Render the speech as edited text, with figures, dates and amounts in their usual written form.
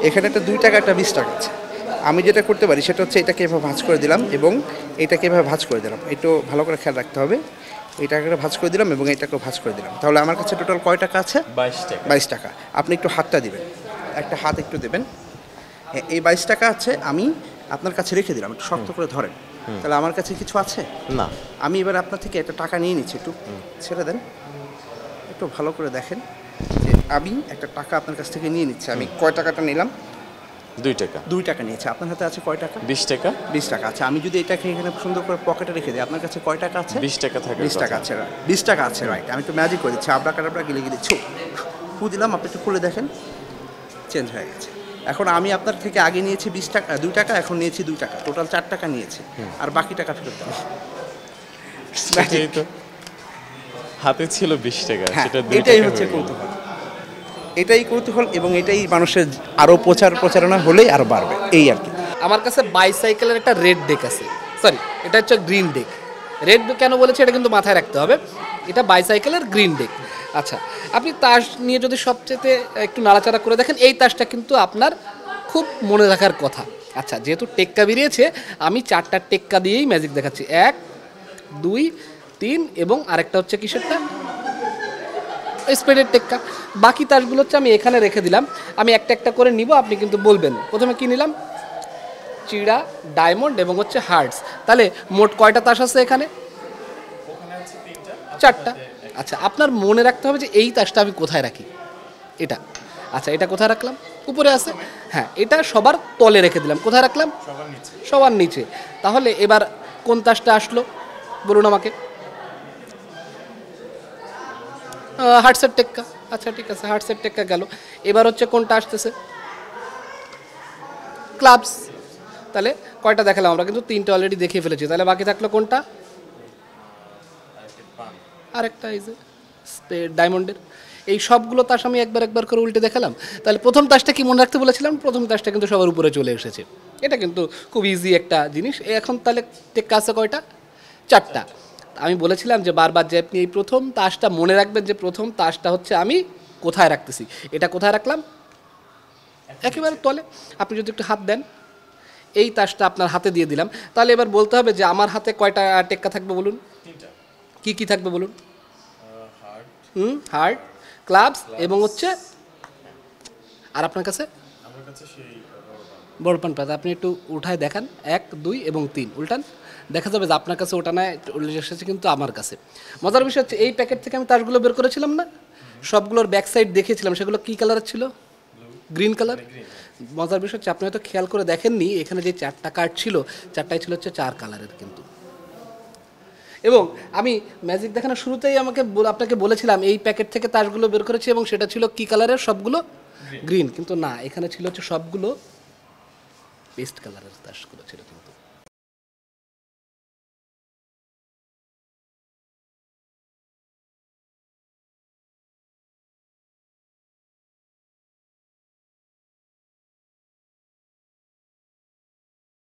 এখানে একটা 2 টাকা একটা 20 টাকা আছে। আমি যেটা করতে পারি সেটা হচ্ছে এটাকে এভাবে ভাঁজ করে দিলাম এবং এটাকে এভাবে ভাঁজ করে দিলাম। একটু ভালো করে খেয়াল রাখতে হবে। এই টাকাটা ভাঁজ করে দিলাম এবং এটাকেও ভাঁজ করে দিলাম। তাহলে আমার কাছে টোটাল কয় টাকা আছে? 22 টাকা। 22 টাকা। আপনি একটু হাতটা দিবেন, একটা হাত একটু দেবেন। এই 22 টাকা আছে আমি আপনার কাছে রেখে দিলাম, একটু শক্ত করে ধরেন। তাহলে আমার কাছে কিছু আছে না। আমি এবার আপনার থেকে একটা টাকা নিয়ে নিচ্ছি, একটু ছেড়ে দেন, একটু ভালো করে দেখেন যে আমি একটা টাকা আপনার কাছ থেকে নিয়ে নিচ্ছি। আমি কয় টাকাটা নিলাম? 2 টাকা। 2 টাকা নিয়েছি। আপনার হাতে আছে কয় টাকা? 20 টাকা। 20 টাকা আছে। আমি যদি এটাকে এখানে সুন্দর করে পকেটে রেখে দিই, আপনার কাছে কয় টাকা আছে? 20 টাকা থাকে। 20 টাকা আছে। 20 টাকা আছে, রাইট। আমি একটু ম্যাজিক করে দিচ্ছি, আবরা কাটাবরা গিলে গিলে ছু ফু দিলাম, আপনি একটু খুলে দেখেন, চেঞ্জ হয়ে গেছে। এখন আমি আপনার থেকে আগে নিয়েছি 20 টাকা, 2 টাকা, এখন নিয়েছি 2 টাকা, টোটাল 4 টাকা নিয়েছি। আর বাকি টাকা ফেরত দেন। সেটাই তো। হাতে ছিল 20 টাকা, হ্যাঁ, সেটা 2 এটাই টাকা হচ্ছে হয়ে গেল। কৌতূহল। এটাই কৌতূহল এবং এটাই মানুষের আরও প্রচারণা হলেই আরও বাড়বে, এই আর কি। আমার কাছে বাইসাইকেলের একটা রেড ডেক আছে, সরি এটা হচ্ছে গ্রিন ডেক। রেড কেন বলেছে এটা কিন্তু মাথায় রাখতে হবে, এটা বাইসাইকেলের গ্রিন ডেক। আচ্ছা, আপনি তাস নিয়ে যদি সবচেয়ে একটু নাড়াচাড়া করে দেখেন, এই তাসটা কিন্তু আপনার খুব মনে রাখার কথা। আচ্ছা, যেহেতু টেক্কা বেরিয়েছে, আমি 4টা টেক্কা দিয়েই ম্যাজিক দেখাচ্ছি। 1 2 3 এবং আরেকটা হচ্ছে কিসেরটা, স্পেডের টেক্কা। বাকি তাসগুলো হচ্ছে আমি এখানে রেখে দিলাম, আমি একটা একটা করে নিব, আপনি কিন্তু বলবেন। প্রথমে কি নিলাম? চিড়া, ডায়মন্ড এবং হচ্ছে হার্টস। তাহলে মোট কয়টা তাস আছে এখানে? 4টা। আচ্ছা, আপনার মনে রাখতে হবে যে এই তাসটা আমি কোথায় রাখি। এটা, আচ্ছা এটা কোথায় রাখলাম? উপরে আছে। হ্যাঁ, এটা সবার তলে রেখে দিলাম। কোথায় রাখলাম? সবার নিচে। তাহলে এবার কোন তাসটা আসলো বলুন আমাকে? হার্টসের টেক্কা। আচ্ছা ঠিক আছে, হার্টসের টেক্কা গেল। এবার হচ্ছে কোনটা আসতেছে? ক্লাবস। তাহলে কয়টা দেখালাম আমরা? কিন্তু 3টে অলরেডি দেখিয়ে ফেলেছি। তাহলে বাকি থাকলো কোনটা? আরেকটা, এই যে ডায়মন্ডের। এই সবগুলো তাস আমি একবার একবার করে উল্টে দেখালাম। তাহলে প্রথম তাসটা কি মনে রাখতে বলেছিলাম? প্রথম তাসটা কিন্তু সবার উপরে চলে এসেছে। এটা কিন্তু খুব ইজি একটা জিনিস। এখন তাহলে টেক্কা আছে কয়টা? 4টা। আমি বলেছিলাম যে বারবার যে আপনি এই প্রথম তাসটা মনে রাখবেন, যে প্রথম তাসটা হচ্ছে আমি কোথায় রাখতেছি। এটা কোথায় রাখলাম? একেবারে তলে। আপনি যদি একটু হাত দেন, এই তাসটা আপনার হাতে দিয়ে দিলাম। তাহলে এবার বলতে হবে যে আমার হাতে কয়টা টেক্কা থাকবে বলুন? 3টা। কি কি থাকবে বলুন? হার্ট, ক্লাবস এবং হচ্ছে, আর আপনার কাছে? আমার কাছে সেই বড় পান পাতা। আপনি একটু উঠায় দেখান, 1 2 এবং 3 উল্টান, দেখা যাবে যে আপনার কাছে ওটা নয় এসেছে, কিন্তু আমার কাছে। মজার বিষয় হচ্ছে এই প্যাকেট থেকে আমি তাসগুলো বের করেছিলাম না, সবগুলোর ব্যাক সাইড দেখিয়েছিলাম, সেগুলো কী কালারের ছিল? Green colour. মজার বিষয় হচ্ছে আপনি হয়তো খেয়াল করে দেখেননি, এখানে যে 4টা কার্ড ছিল, 4টাই ছিল হচ্ছে 4 কালারের কিন্তু। এবং আমি ম্যাজিক দেখানোর শুরুতেই আপনাকে বলেছিলাম এই প্যাকেট থেকে তাসগুলো বের করেছি এবং সেটা ছিল কী কালারের? সবগুলো গ্রিন। কিন্তু না, এখানে ছিল হচ্ছে সবগুলো পেস্ট কালারের তাসগুলো ছিল কিন্তু।